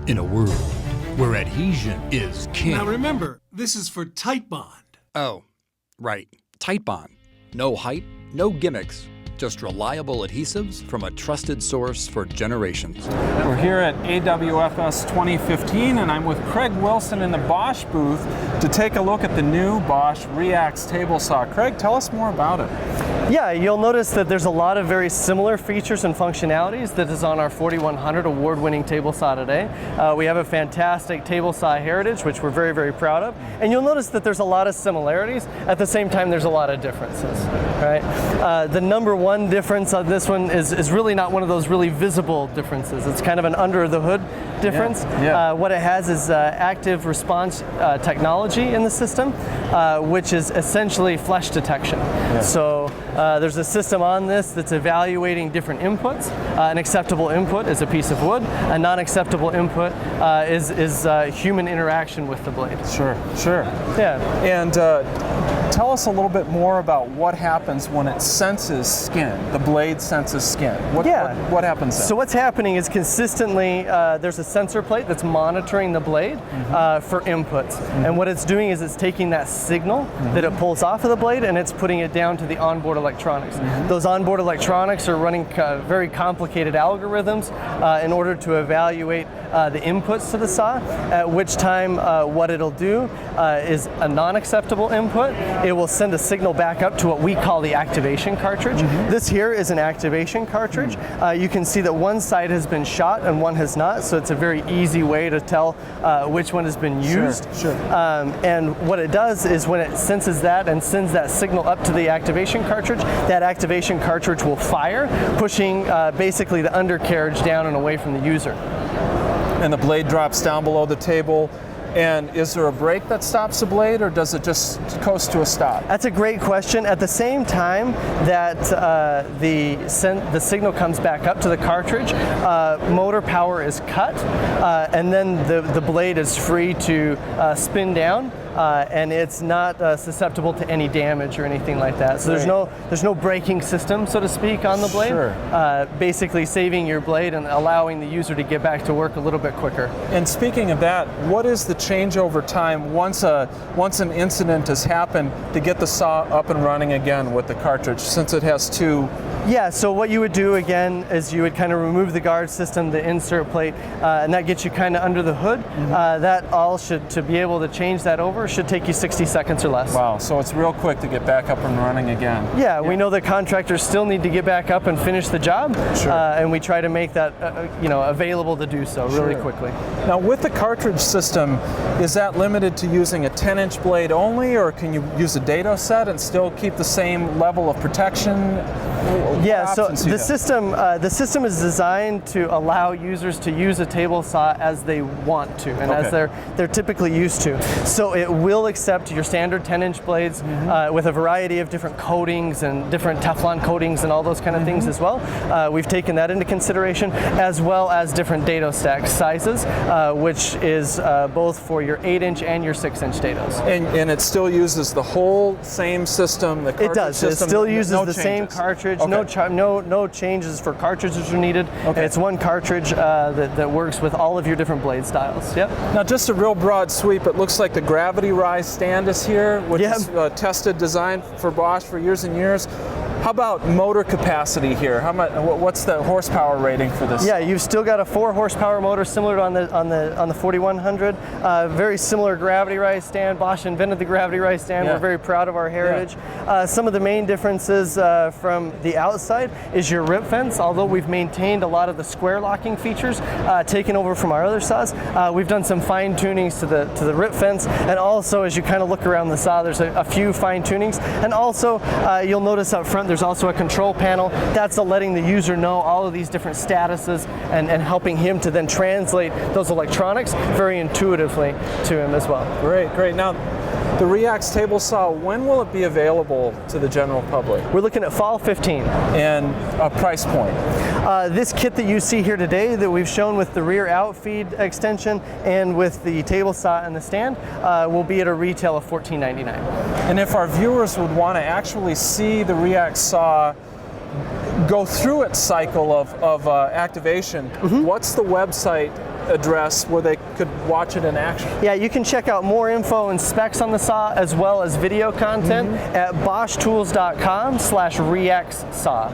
In a world where adhesion is king. Now remember, this is for tight bond. Oh, right. Tight bond. No hype, no gimmicks. Just reliable adhesives from a trusted source for generations. We're here at AWFS 2015, and I'm with Craig Wilson in the Bosch booth to take a look at the new Bosch REAXX table saw. Craig, tell us more about it. Yeah, you'll notice that there's a lot of very similar features and functionalities that is on our 4100 award-winning table saw today. We have a fantastic table saw heritage, which we're very, very proud of. And you'll notice that there's a lot of similarities. At the same time, there's a lot of differences, right? The number one difference on this one is really not one of those really visible differences. It's kind of an under the hood difference. Yeah. What it has is active response technology in the system, which is essentially flesh detection. Yeah. So there's a system on this that's evaluating different inputs. An acceptable input is a piece of wood. A non-acceptable input is human interaction with the blade. Sure, sure. Yeah. And tell us a little bit more about what happens when it senses skin, the blade senses skin. What happens then? So what's happening is consistently there's a sensor plate that's monitoring the blade for inputs. And what it's doing is it's taking that signal that it pulls off of the blade and it's putting it down to the onboard electronics. Those onboard electronics are running very complicated algorithms in order to evaluate the inputs to the saw, at which time what it'll do is a non-acceptable input. It will send a signal back up to what we call the activation cartridge. This here is an activation cartridge. You can see that one side has been shot and one has not, so it's a very easy way to tell which one has been used. Sure. And what it does is when it senses that and sends that signal up to the activation cartridge, that activation cartridge will fire, pushing basically the undercarriage down and away from the user. And the blade drops down below the table. And is there a brake that stops the blade, or does it just coast to a stop? That's a great question. At the same time that the signal comes back up to the cartridge, motor power is cut, and then the blade is free to spin down. And it's not susceptible to any damage or anything like that. So there's no braking system, so to speak, on the blade. Sure. Basically saving your blade and allowing the user to get back to work a little bit quicker. And speaking of that, what is the change over time once an incident has happened to get the saw up and running again with the cartridge, since it has two? Yeah, so what you would do again is you would kind of remove the guard system, the insert plate, and that gets you kind of under the hood. That all to be able to change that over should take you 60 seconds or less. Wow, so it's real quick to get back up and running again. Yeah, we know that contractors still need to get back up and finish the job, and we try to make that available to do so really quickly. Now with the cartridge system, is that limited to using a 10-inch blade only, or can you use a dado set and still keep the same level of protection? Yeah, so the system is designed to allow users to use a table saw as they want to and as they're typically used to. So it will accept your standard 10-inch blades with a variety of different coatings and different Teflon coatings and all those kind of things as well. We've taken that into consideration, as well as different dado stack sizes, which is both for your 8-inch and your 6-inch dados. And it still uses the whole same system, the cartridge It does. system, it still uses no the changes. same cartridge. Okay. No changes for cartridges are needed. Okay. It's one cartridge that works with all of your different blade styles. Yep. Now, just a real broad sweep. It looks like the gravity rise stand is here, which is tested, designed for Bosch for years and years. How about motor capacity here? What's the horsepower rating for this? Yeah, you've still got a 4 horsepower motor similar to on the 4100. Very similar gravity rise stand. Bosch invented the gravity rise stand. We're very proud of our heritage. Some of the main differences from the outside is your rip fence. Although we've maintained a lot of the square locking features taken over from our other saws, we've done some fine tunings to the rip fence, and also as you kind of look around the saw, there's a few fine tunings, and also you'll notice up front there's also a control panel. That's letting the user know all of these different statuses and helping him to then translate those electronics very intuitively to him as well. Great, great. Now, the REAXX table saw, when will it be available to the general public? We're looking at fall 15. And a price point? This kit that you see here today that we've shown with the rear outfeed extension and with the table saw and the stand will be at a retail of $14.99. And if our viewers would want to actually see the REAXX saw go through its cycle of activation, what's the website address where they could watch it in action? Yeah, you can check out more info and specs on the saw as well as video content at boschtools.com/REAXX saw.